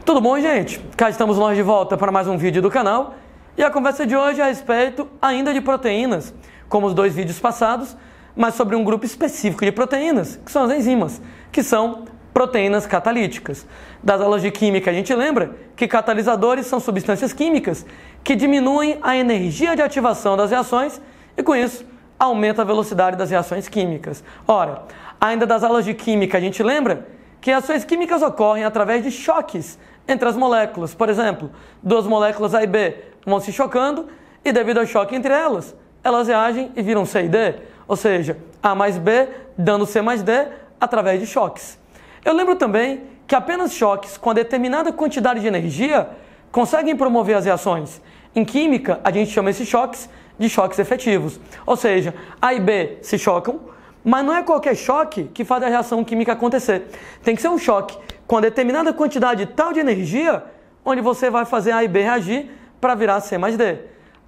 Tudo bom, gente? Cá estamos nós de volta para mais um vídeo do canal e a conversa de hoje é a respeito ainda de proteínas, como os dois vídeos passados, mas sobre um grupo específico de proteínas, que são as enzimas, que são proteínas catalíticas. Das aulas de química a gente lembra que catalisadores são substâncias químicas que diminuem a energia de ativação das reações e com isso aumenta a velocidade das reações químicas. Ora, ainda das aulas de química a gente lembra que reações químicas ocorrem através de choques entre as moléculas. Por exemplo, duas moléculas A e B vão se chocando e devido ao choque entre elas, elas reagem e viram C e D, ou seja, A mais B dando C mais D através de choques. Eu lembro também que apenas choques com a determinada quantidade de energia conseguem promover as reações. Em química, a gente chama esses choques de choques efetivos, ou seja, A e B se chocam, mas não é qualquer choque que faz a reação química acontecer. Tem que ser um choque com determinada quantidade tal de energia, onde você vai fazer A e B reagir para virar C mais D.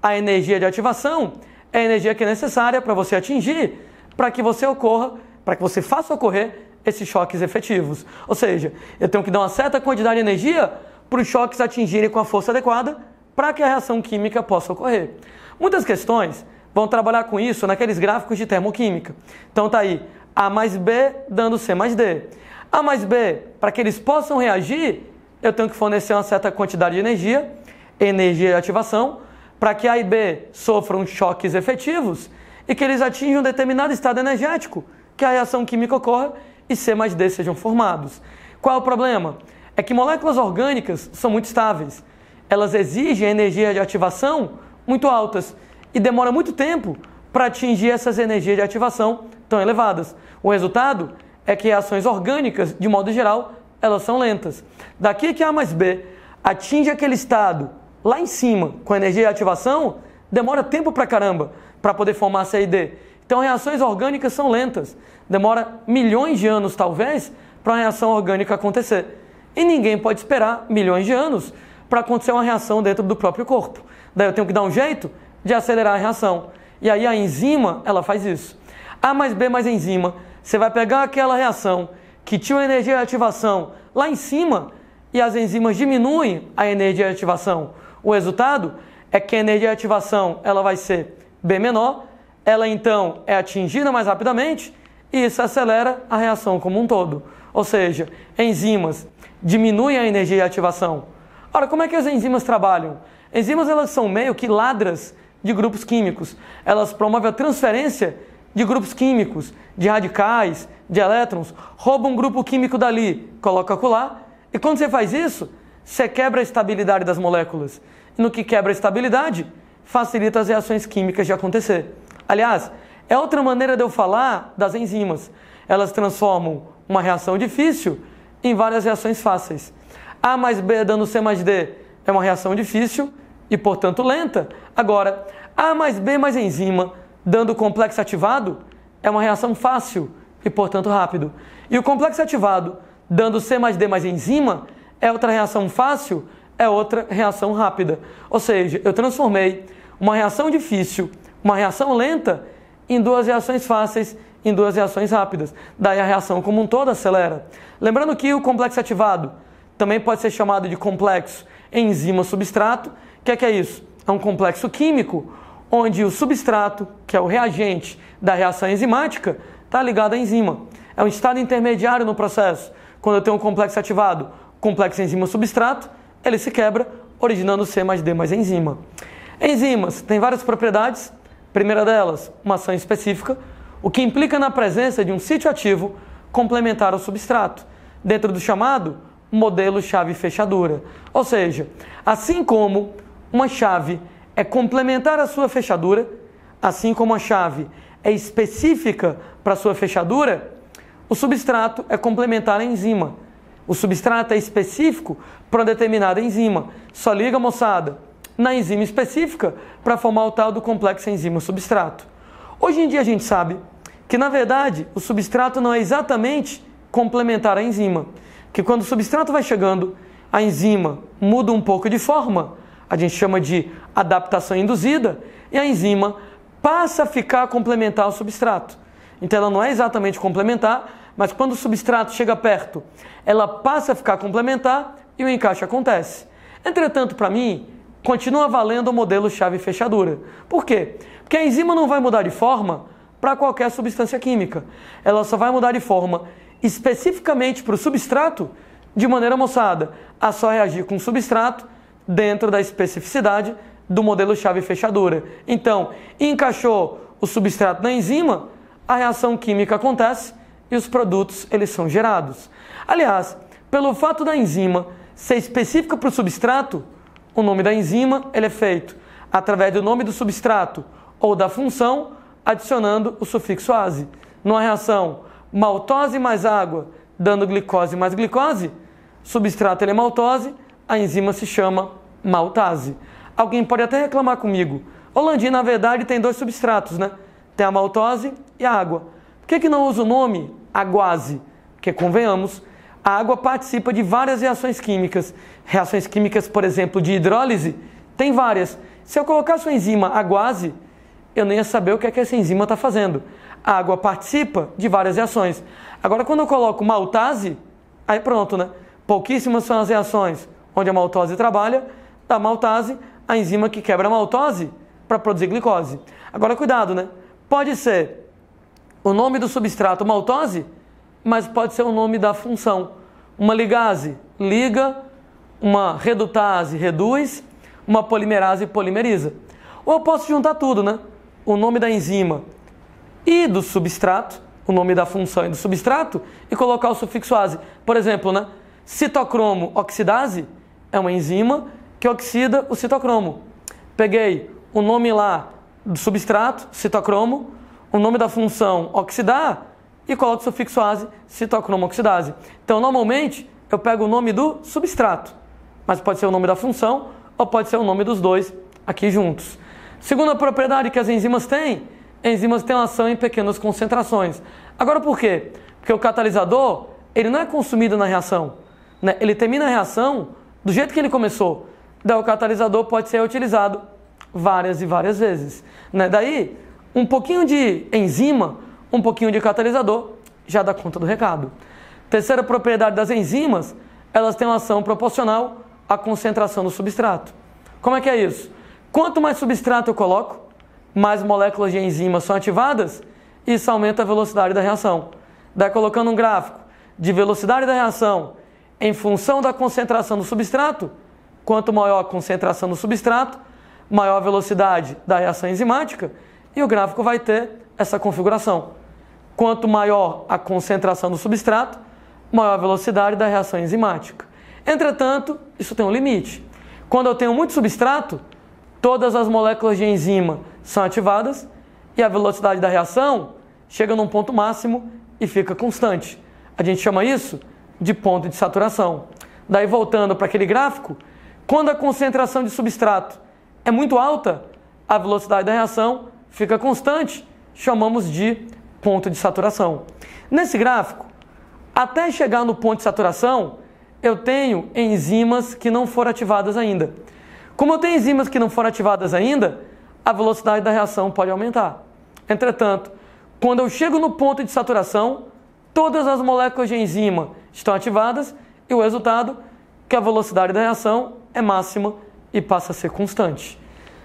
A energia de ativação é a energia que é necessária para você atingir, para que você faça ocorrer esses choques efetivos. Ou seja, eu tenho que dar uma certa quantidade de energia para os choques atingirem com a força adequada para que a reação química possa ocorrer. Muitas questões vão trabalhar com isso naqueles gráficos de termoquímica. Então tá aí, A mais B dando C mais D. A mais B, para que eles possam reagir, eu tenho que fornecer uma certa quantidade de energia de ativação, para que A e B sofram choques efetivos e que eles atinjam um determinado estado energético, que a reação química ocorra e C mais D sejam formados. Qual é o problema? É que moléculas orgânicas são muito estáveis. Elas exigem energia de ativação muito altas e demora muito tempo para atingir essas energias de ativação tão elevadas. O resultado é que reações orgânicas, de modo geral, elas são lentas. Daqui que A mais B atinge aquele estado lá em cima com energia de ativação, demora tempo pra caramba para poder formar C e D. Então reações orgânicas são lentas. Demora milhões de anos, talvez, para uma reação orgânica acontecer. E ninguém pode esperar milhões de anos para acontecer uma reação dentro do próprio corpo. Daí eu tenho que dar um jeito de acelerar a reação. E aí a enzima, ela faz isso. A mais B mais enzima, você vai pegar aquela reação que tinha uma energia de ativação lá em cima e as enzimas diminuem a energia de ativação. O resultado é que a energia de ativação ela vai ser B menor, ela então é atingida mais rapidamente e isso acelera a reação como um todo. Ou seja, enzimas diminuem a energia de ativação. Ora, como é que as enzimas trabalham? Enzimas elas são meio que ladras de grupos químicos. Elas promovem a transferência de grupos químicos, de radicais, de elétrons, roubam um grupo químico dali, coloca acolá, e quando você faz isso, você quebra a estabilidade das moléculas. E no que quebra a estabilidade, facilita as reações químicas de acontecer. Aliás, é outra maneira de eu falar das enzimas. Elas transformam uma reação difícil em várias reações fáceis. A mais B dando C mais D é uma reação difícil e, portanto, lenta. Agora, A mais B mais enzima dando complexo ativado é uma reação fácil e, portanto, rápido. E o complexo ativado dando C mais D mais enzima é outra reação fácil, é outra reação rápida. Ou seja, eu transformei uma reação difícil, uma reação lenta, em duas reações fáceis, em duas reações rápidas. Daí a reação como um todo acelera. Lembrando que o complexo ativado também pode ser chamado de complexo enzima-substrato. O que é isso? É um complexo químico onde o substrato, que é o reagente da reação enzimática, está ligado à enzima. É um estado intermediário no processo. Quando eu tenho um complexo ativado, complexo enzima-substrato, ele se quebra, originando C mais D mais enzima. Enzimas têm várias propriedades. Primeira delas, uma ação específica, o que implica na presença de um sítio ativo complementar ao substrato, dentro do chamado modelo chave-fechadura. Ou seja, assim como uma chave é complementar à sua fechadura, assim como a chave é específica para a sua fechadura, o substrato é complementar à enzima. O substrato é específico para uma determinada enzima. Só liga, moçada, na enzima específica para formar o tal do complexo enzima-substrato. Hoje em dia a gente sabe que, na verdade, o substrato não é exatamente complementar à enzima. Que quando o substrato vai chegando, a enzima muda um pouco de forma, a gente chama de adaptação induzida, e a enzima passa a ficar complementar ao substrato. Então ela não é exatamente complementar, mas quando o substrato chega perto, ela passa a ficar complementar e o encaixe acontece. Entretanto, para mim, continua valendo o modelo chave-fechadura. Por quê? Porque a enzima não vai mudar de forma para qualquer substância química. Ela só vai mudar de forma especificamente para o substrato, de maneira, moçada, a só reagir com o substrato dentro da especificidade do modelo chave-fechadura. Então, encaixou o substrato na enzima, a reação química acontece e os produtos eles são gerados. Aliás, pelo fato da enzima ser específica para o substrato, o nome da enzima ele é feito através do nome do substrato ou da função, adicionando o sufixo ase. Numa reação maltose mais água, dando glicose mais glicose, substrato ele é maltose, a enzima se chama maltase. Alguém pode até reclamar comigo. O Landim, na verdade, tem dois substratos, né? Tem a maltose e a água. Por que não usa o nome aguase? Porque, convenhamos, a água participa de várias reações químicas. Reações químicas, por exemplo, de hidrólise, tem várias. Se eu colocasse a enzima aguase, eu nem ia saber o que é que essa enzima está fazendo. A água participa de várias reações. Agora, quando eu coloco maltase, aí pronto, né? Pouquíssimas são as reações onde a maltose trabalha, da maltase, a enzima que quebra a maltose para produzir glicose. Agora, cuidado, né? Pode ser o nome do substrato maltose, mas pode ser o nome da função. Uma ligase liga, uma redutase reduz, uma polimerase polimeriza. Ou eu posso juntar tudo, né? O nome da enzima e do substrato, o nome da função e do substrato, e colocar o sufixo ase. Por exemplo, né? Citocromo oxidase é uma enzima que oxida o citocromo. Peguei o nome lá do substrato, citocromo, o nome da função oxidar e coloco o sufixo ase, citocromo oxidase. Então, normalmente, eu pego o nome do substrato, mas pode ser o nome da função ou pode ser o nome dos dois aqui juntos. Segunda propriedade que as enzimas têm uma ação em pequenas concentrações. Agora, por quê? Porque o catalisador, ele não é consumido na reação, né? Ele termina a reação do jeito que ele começou. Daí o catalisador pode ser utilizado várias e várias vezes, né? Daí, um pouquinho de enzima, um pouquinho de catalisador, já dá conta do recado. Terceira propriedade das enzimas, elas têm uma ação proporcional à concentração do substrato. Como é que é isso? Quanto mais substrato eu coloco, mais moléculas de enzima são ativadas, e isso aumenta a velocidade da reação. Daí, colocando um gráfico de velocidade da reação em função da concentração do substrato, quanto maior a concentração do substrato, maior a velocidade da reação enzimática, e o gráfico vai ter essa configuração. Quanto maior a concentração do substrato, maior a velocidade da reação enzimática. Entretanto, isso tem um limite. Quando eu tenho muito substrato, todas as moléculas de enzima são ativadas e a velocidade da reação chega num ponto máximo e fica constante. A gente chama isso de ponto de saturação. Daí, voltando para aquele gráfico, quando a concentração de substrato é muito alta, a velocidade da reação fica constante, chamamos de ponto de saturação. Nesse gráfico, até chegar no ponto de saturação, eu tenho enzimas que não foram ativadas ainda. Como eu tenho enzimas que não foram ativadas ainda, a velocidade da reação pode aumentar. Entretanto, quando eu chego no ponto de saturação, todas as moléculas de enzima estão ativadas e o resultado é que a velocidade da reação é máxima e passa a ser constante.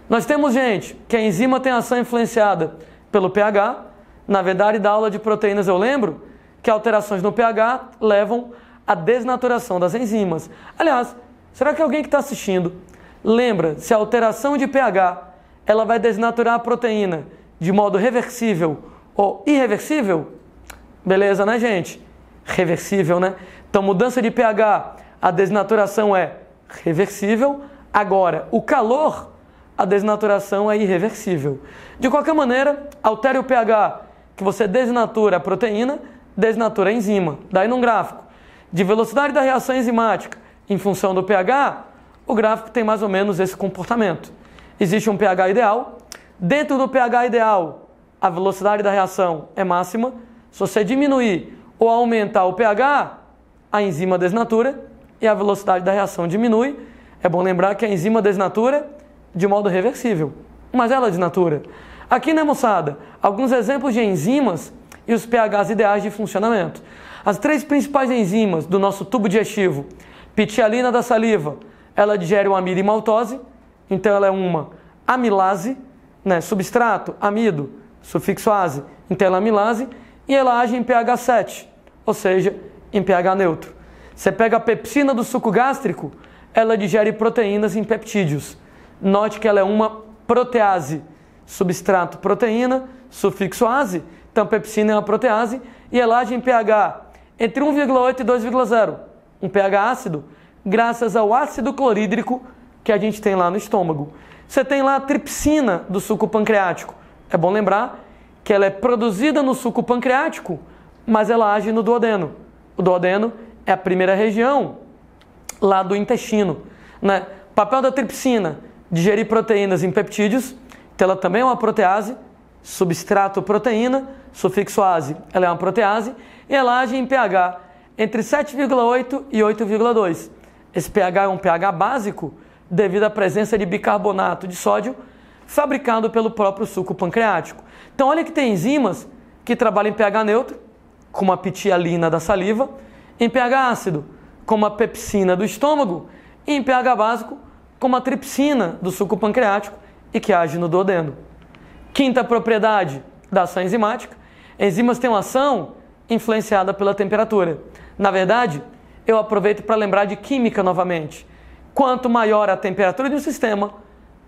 Nós temos, gente, que a enzima tem ação influenciada pelo pH. Na verdade, da aula de proteínas eu lembro que alterações no pH levam à desnaturação das enzimas. Aliás, será que alguém que está assistindo lembra se a alteração de pH ela vai desnaturar a proteína de modo reversível ou irreversível? Beleza, né, gente? Reversível, né? Então, mudança de pH, a desnaturação é reversível. Agora, o calor, a desnaturação é irreversível. De qualquer maneira, altere o pH, que você desnatura a proteína, desnatura a enzima. Daí, num gráfico de velocidade da reação enzimática em função do pH, o gráfico tem mais ou menos esse comportamento. Existe um pH ideal. Dentro do pH ideal, a velocidade da reação é máxima. Se você diminuir ou aumentar o pH, a enzima desnatura e a velocidade da reação diminui. É bom lembrar que a enzima desnatura de modo reversível, mas ela desnatura. Aqui, né, moçada, alguns exemplos de enzimas e os pHs ideais de funcionamento. As três principais enzimas do nosso tubo digestivo, pitialina da saliva, ela digere o amido e maltose, então ela é uma amilase, né? Substrato, amido, sufixo ase, então ela é amilase, e ela age em pH 7, ou seja, em pH neutro. Você pega a pepsina do suco gástrico, ela digere proteínas em peptídeos. Note que ela é uma protease, substrato proteína, sufixo ase, então pepsina é uma protease, e ela age em pH entre 1,8 e 2,0, um pH ácido, graças ao ácido clorídrico que a gente tem lá no estômago. Você tem lá a tripsina do suco pancreático. É bom lembrar que ela é produzida no suco pancreático, mas ela age no duodeno. O duodeno é a primeira região lá do intestino, né? Papel da tripsina, digerir proteínas em peptídeos, então ela também é uma protease, substrato proteína, sufixo ase, ela é uma protease, e ela age em pH entre 7,8 e 8,2. Esse pH é um pH básico devido à presença de bicarbonato de sódio fabricado pelo próprio suco pancreático. Então olha que tem enzimas que trabalham em pH neutro, como a pitialina da saliva, em pH ácido, como a pepsina do estômago, e em pH básico, como a tripsina do suco pancreático e que age no duodeno. Quinta propriedade da ação enzimática: enzimas têm uma ação influenciada pela temperatura. Na verdade, eu aproveito para lembrar de química novamente. Quanto maior a temperatura de um sistema,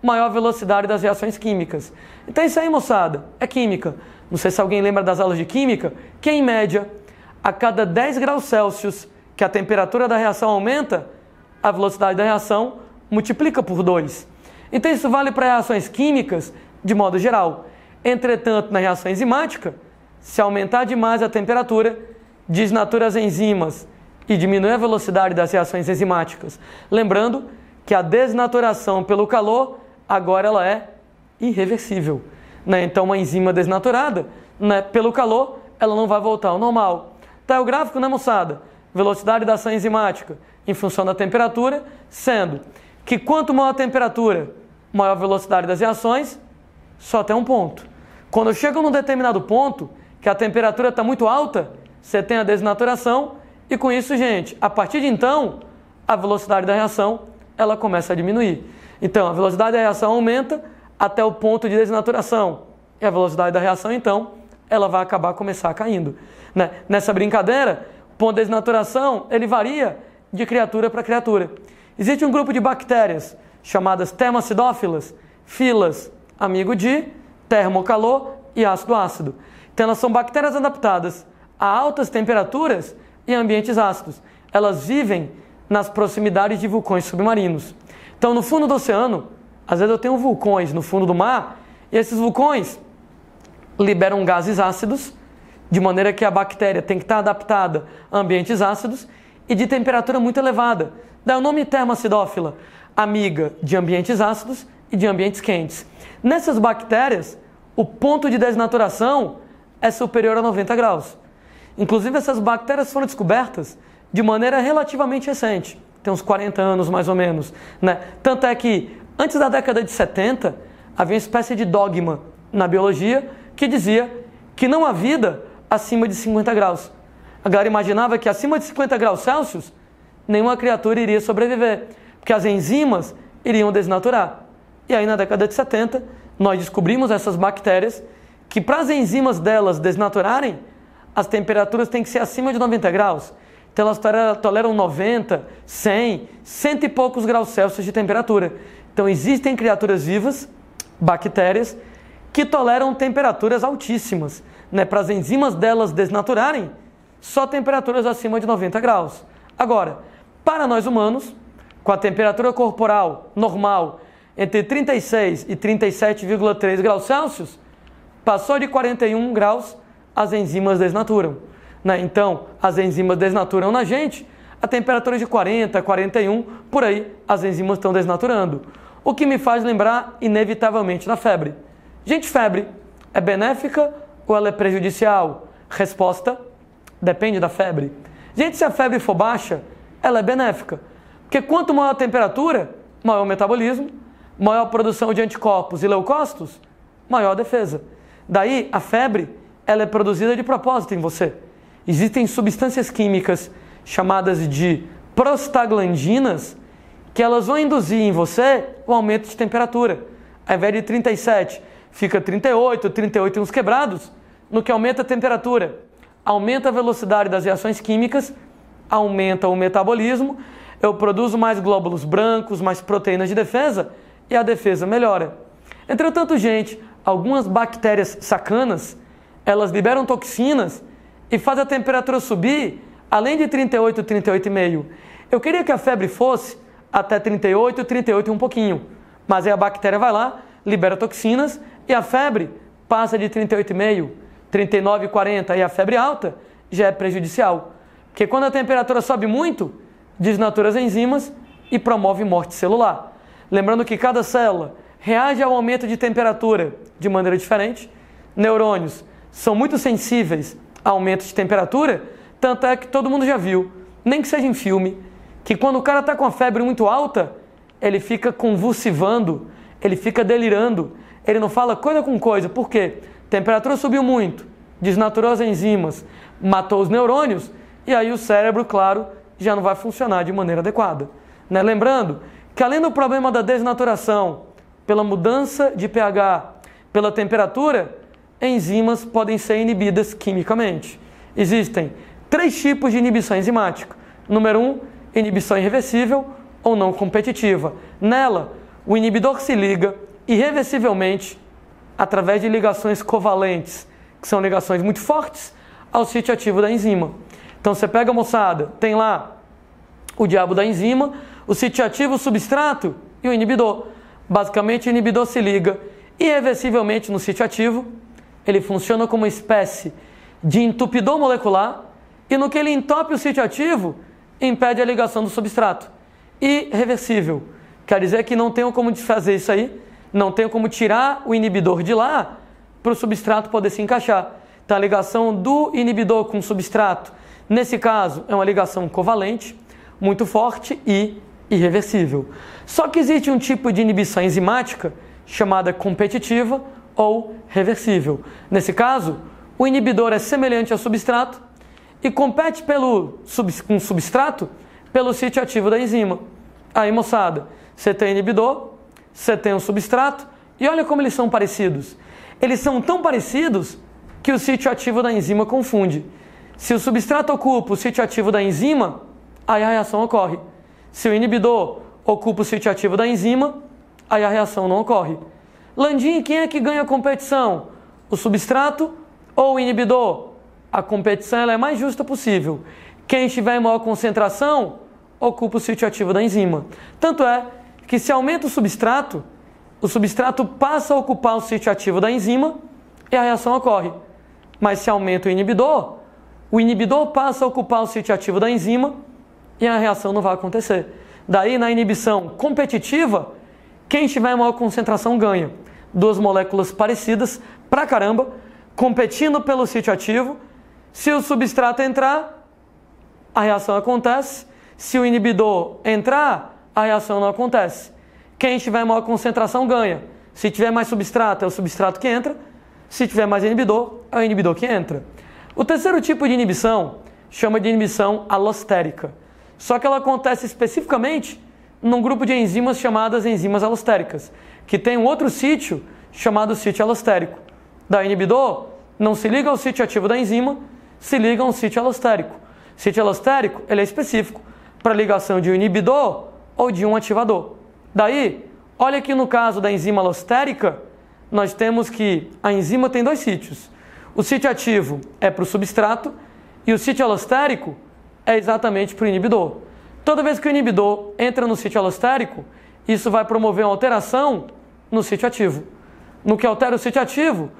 maior a velocidade das reações químicas. Então isso aí, moçada, é química. Não sei se alguém lembra das aulas de química, que em média, a cada 10 graus Celsius que a temperatura da reação aumenta, a velocidade da reação multiplica por 2. Então isso vale para reações químicas de modo geral. Entretanto, na reação enzimática, se aumentar demais a temperatura, desnatura as enzimas e diminui a velocidade das reações enzimáticas. Lembrando que a desnaturação pelo calor, agora ela é irreversível, né? Então uma enzima desnaturada, né, pelo calor, ela não vai voltar ao normal. Tá o gráfico, né, moçada? Velocidade da ação enzimática em função da temperatura, sendo que quanto maior a temperatura, maior a velocidade das reações, só até um ponto. Quando chega num determinado ponto, que a temperatura está muito alta, você tem a desnaturação, e com isso, gente, a partir de então, a velocidade da reação, ela começa a diminuir. Então, a velocidade da reação aumenta até o ponto de desnaturação, e a velocidade da reação, então, ela vai começar caindo, né? Nessa brincadeira, o ponto de desnaturação, ele varia de criatura para criatura. Existe um grupo de bactérias chamadas termoacidófilas, filas, amigo de, termocalor e ácido-ácido. Então elas são bactérias adaptadas a altas temperaturas e ambientes ácidos. Elas vivem nas proximidades de vulcões submarinos. Então no fundo do oceano, às vezes eu tenho vulcões no fundo do mar, e esses vulcões liberam gases ácidos, de maneira que a bactéria tem que estar adaptada a ambientes ácidos e de temperatura muito elevada. Dá o nome termoacidófila, amiga de ambientes ácidos e de ambientes quentes. Nessas bactérias, o ponto de desnaturação é superior a 90 graus. Inclusive, essas bactérias foram descobertas de maneira relativamente recente, tem uns 40 anos mais ou menos, né? Tanto é que, antes da década de 70, havia uma espécie de dogma na biologia que dizia que não há vida acima de 50 graus. A galera imaginava que acima de 50 graus Celsius, nenhuma criatura iria sobreviver, porque as enzimas iriam desnaturar. E aí, na década de 70, nós descobrimos essas bactérias que, para as enzimas delas desnaturarem, as temperaturas têm que ser acima de 90 graus. Então, elas toleram 90, 100, 100 e poucos graus Celsius de temperatura. Então, existem criaturas vivas, bactérias, que toleram temperaturas altíssimas, né? Para as enzimas delas desnaturarem, só temperaturas acima de 90 graus. Agora, para nós humanos, com a temperatura corporal normal entre 36 e 37,3 graus Celsius, passou de 41 graus, as enzimas desnaturam, né? Então, as enzimas desnaturam na gente, a temperatura de 40, 41, por aí, as enzimas estão desnaturando. O que me faz lembrar, inevitavelmente, da febre. Gente, febre é benéfica ou ela é prejudicial? Resposta: depende da febre. Gente, se a febre for baixa, ela é benéfica. Porque quanto maior a temperatura, maior o metabolismo, maior a produção de anticorpos e leucócitos, maior a defesa. Daí, a febre, ela é produzida de propósito em você. Existem substâncias químicas chamadas de prostaglandinas que elas vão induzir em você o aumento de temperatura. Ao invés de 37, fica 38, 38 e uns quebrados, no que aumenta a temperatura, aumenta a velocidade das reações químicas, aumenta o metabolismo, eu produzo mais glóbulos brancos, mais proteínas de defesa e a defesa melhora. Entretanto, gente, algumas bactérias sacanas, elas liberam toxinas e fazem a temperatura subir além de 38, 38,5. Eu queria que a febre fosse até 38, 38 e um pouquinho. Mas aí a bactéria vai lá, libera toxinas e a febre passa de 38,5, 39, 40 e a febre alta já é prejudicial. Porque quando a temperatura sobe muito, desnatura as enzimas e promove morte celular. Lembrando que cada célula reage ao aumento de temperatura de maneira diferente. Neurônios são muito sensíveis a aumento de temperatura, tanto é que todo mundo já viu, nem que seja em filme, que quando o cara está com a febre muito alta, ele fica convulsivando, ele fica delirando, ele não fala coisa com coisa. Por quê? A temperatura subiu muito, desnaturou as enzimas, matou os neurônios, e aí o cérebro, claro, já não vai funcionar de maneira adequada. Né? Lembrando que além do problema da desnaturação, pela mudança de pH, pela temperatura, enzimas podem ser inibidas quimicamente. Existem 3 tipos de inibição enzimática. Número 1, inibição irreversível ou não competitiva. Nela, o inibidor se liga irreversivelmente através de ligações covalentes, que são ligações muito fortes, ao sítio ativo da enzima. Então você pega, moçada, tem lá o diabo da enzima, o sítio ativo, o substrato e o inibidor. Basicamente, o inibidor se liga irreversivelmente no sítio ativo, ele funciona como uma espécie de entupidor molecular, e no que ele entope o sítio ativo, impede a ligação do substrato. Irreversível, quer dizer que não tenho como desfazer isso aí, não tenho como tirar o inibidor de lá para o substrato poder se encaixar. Então a ligação do inibidor com o substrato, nesse caso, é uma ligação covalente, muito forte e irreversível. Só que existe um tipo de inibição enzimática chamada competitiva ou reversível. Nesse caso, o inibidor é semelhante ao substrato e compete com o substrato pelo sítio ativo da enzima. Aí, moçada, você tem inibidor, você tem um substrato e olha como eles são parecidos. Eles são tão parecidos que o sítio ativo da enzima confunde. Se o substrato ocupa o sítio ativo da enzima, aí a reação ocorre. Se o inibidor ocupa o sítio ativo da enzima, aí a reação não ocorre. Landim, quem é que ganha a competição? O substrato ou o inibidor? A competição ela é mais justa possível. Quem estiver em maior concentração, ocupa o sítio ativo da enzima. Tanto é que se aumenta o substrato passa a ocupar o sítio ativo da enzima e a reação ocorre. Mas se aumenta o inibidor passa a ocupar o sítio ativo da enzima e a reação não vai acontecer. Daí, na inibição competitiva, quem estiver em maior concentração ganha. 2 moléculas parecidas pra caramba, competindo pelo sítio ativo. Se o substrato entrar, a reação acontece. Se o inibidor entrar, a reação não acontece. Quem estiver em maior concentração ganha. Se tiver mais substrato, é o substrato que entra. Se tiver mais inibidor, é o inibidor que entra. O terceiro tipo de inibição chama de inibição alostérica. Só que ela acontece especificamente num grupo de enzimas chamadas enzimas alostéricas, que tem um outro sítio chamado sítio alostérico. Da inibidor não se liga ao sítio ativo da enzima, se liga a um sítio alostérico. Sítio alostérico ele é específico para ligação de um inibidor ou de um ativador. Daí, olha que no caso da enzima alostérica, nós temos que a enzima tem 2 sítios. O sítio ativo é para o substrato e o sítio alostérico é exatamente para o inibidor. Toda vez que o inibidor entra no sítio alostérico, isso vai promover uma alteração no sítio ativo. No que altera o sítio ativo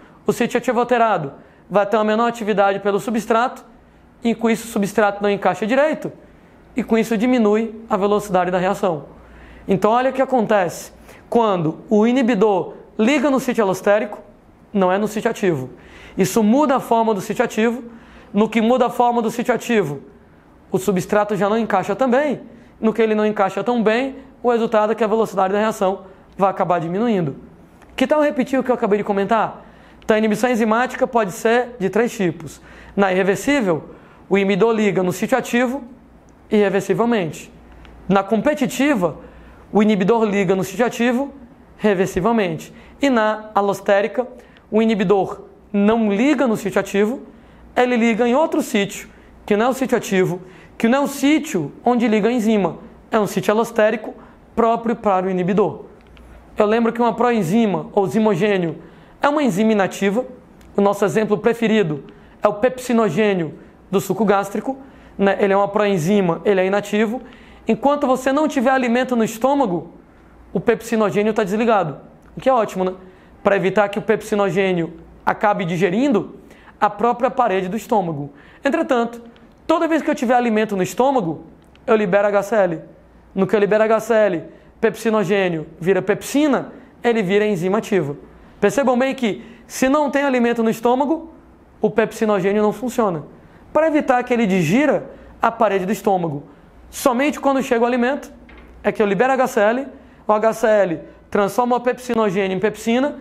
alterado vai ter uma menor atividade pelo substrato e com isso o substrato não encaixa direito e com isso diminui a velocidade da reação. Então olha o que acontece quando o inibidor liga no sítio alostérico, não é no sítio ativo. Isso muda a forma do sítio ativo. No que muda a forma do sítio ativo, o substrato já não encaixa tão bem. No que ele não encaixa tão bem, o resultado é que a velocidade da reação vai acabar diminuindo. Que tal repetir o que eu acabei de comentar? Então a inibição enzimática pode ser de 3 tipos. Na irreversível, o inibidor liga no sítio ativo irreversivelmente. Na competitiva, o inibidor liga no sítio ativo reversivelmente. E na alostérica, o inibidor não liga no sítio ativo, ele liga em outro sítio, que não é o sítio ativo, que não é o sítio onde liga a enzima. É um sítio alostérico próprio para o inibidor. Eu lembro que uma proenzima, ou zimogênio, é uma enzima inativa. O nosso exemplo preferido é o pepsinogênio do suco gástrico. Ele é uma proenzima, ele é inativo. Enquanto você não tiver alimento no estômago, o pepsinogênio está desligado. O que é ótimo, né? Para evitar que o pepsinogênio acabe digerindo a própria parede do estômago. Entretanto, toda vez que eu tiver alimento no estômago, eu libero HCl. No que eu libero HCl, pepsinogênio vira pepsina, ele vira enzima ativa. Percebam bem que, se não tem alimento no estômago, o pepsinogênio não funciona. Para evitar que ele digira a parede do estômago, somente quando chega o alimento, é que eu libero HCl, o HCl transforma o pepsinogênio em pepsina,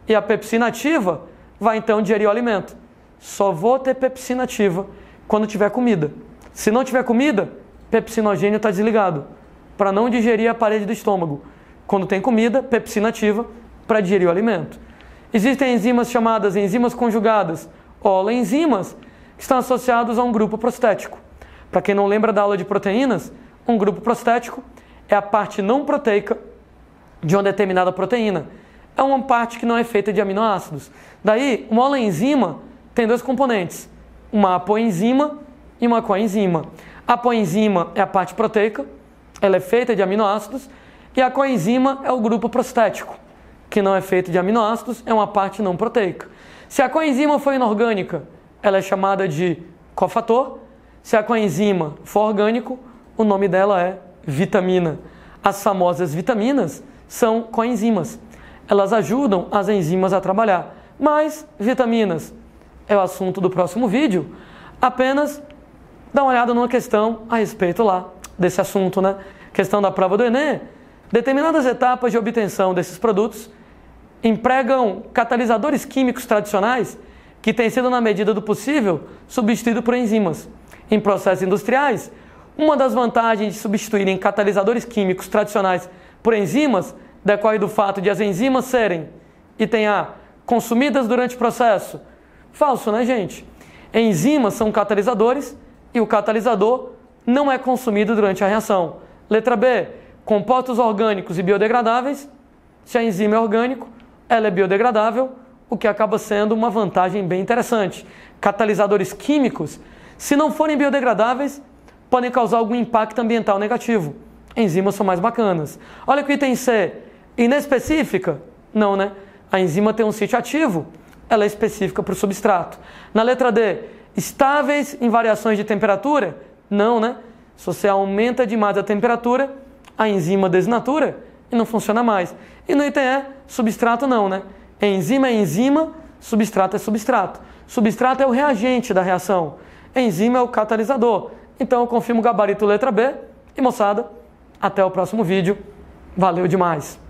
e a pepsina ativa vai então digerir o alimento. Só vou ter pepsina ativa quando tiver comida. Se não tiver comida, pepsinogênio está desligado, para não digerir a parede do estômago. Quando tem comida, pepsina ativa para digerir o alimento. Existem enzimas chamadas enzimas conjugadas, holoenzimas, que estão associados a um grupo prostético. Para quem não lembra da aula de proteínas, um grupo prostético é a parte não proteica de uma determinada proteína. É uma parte que não é feita de aminoácidos. Daí, uma holoenzima tem dois componentes, uma apoenzima e uma coenzima. A apoenzima é a parte proteica, ela é feita de aminoácidos, e a coenzima é o grupo prostético, que não é feito de aminoácidos, é uma parte não proteica. Se a coenzima for inorgânica, ela é chamada de cofator. Se a coenzima for orgânico, o nome dela é vitamina. As famosas vitaminas são coenzimas. Elas ajudam as enzimas a trabalhar. Mas vitaminas é o assunto do próximo vídeo. Apenas dá uma olhada numa questão a respeito lá desse assunto, né? Questão da prova do Enem. Determinadas etapas de obtenção desses produtos empregam catalisadores químicos tradicionais que têm sido, na medida do possível, substituídos por enzimas. Em processos industriais, uma das vantagens de substituírem catalisadores químicos tradicionais por enzimas decorre do fato de as enzimas serem, item A, consumidas durante o processo. Falso, né, gente? Enzimas são catalisadores e o catalisador não é consumido durante a reação. Letra B, compostos orgânicos e biodegradáveis. Se a enzima é orgânico, ela é biodegradável, o que acaba sendo uma vantagem bem interessante. Catalisadores químicos, se não forem biodegradáveis, podem causar algum impacto ambiental negativo. Enzimas são mais bacanas. Olha que o item C, inespecífica? Não, né? A enzima tem um sítio ativo, ela é específica para o substrato. Na letra D, estáveis em variações de temperatura? Não, né? Se você aumenta demais a temperatura, a enzima desnatura e não funciona mais. E no item E, substrato não, né? Enzima é enzima, substrato é substrato. Substrato é o reagente da reação. Enzima é o catalisador. Então eu confirmo o gabarito letra B. E moçada, até o próximo vídeo. Valeu demais!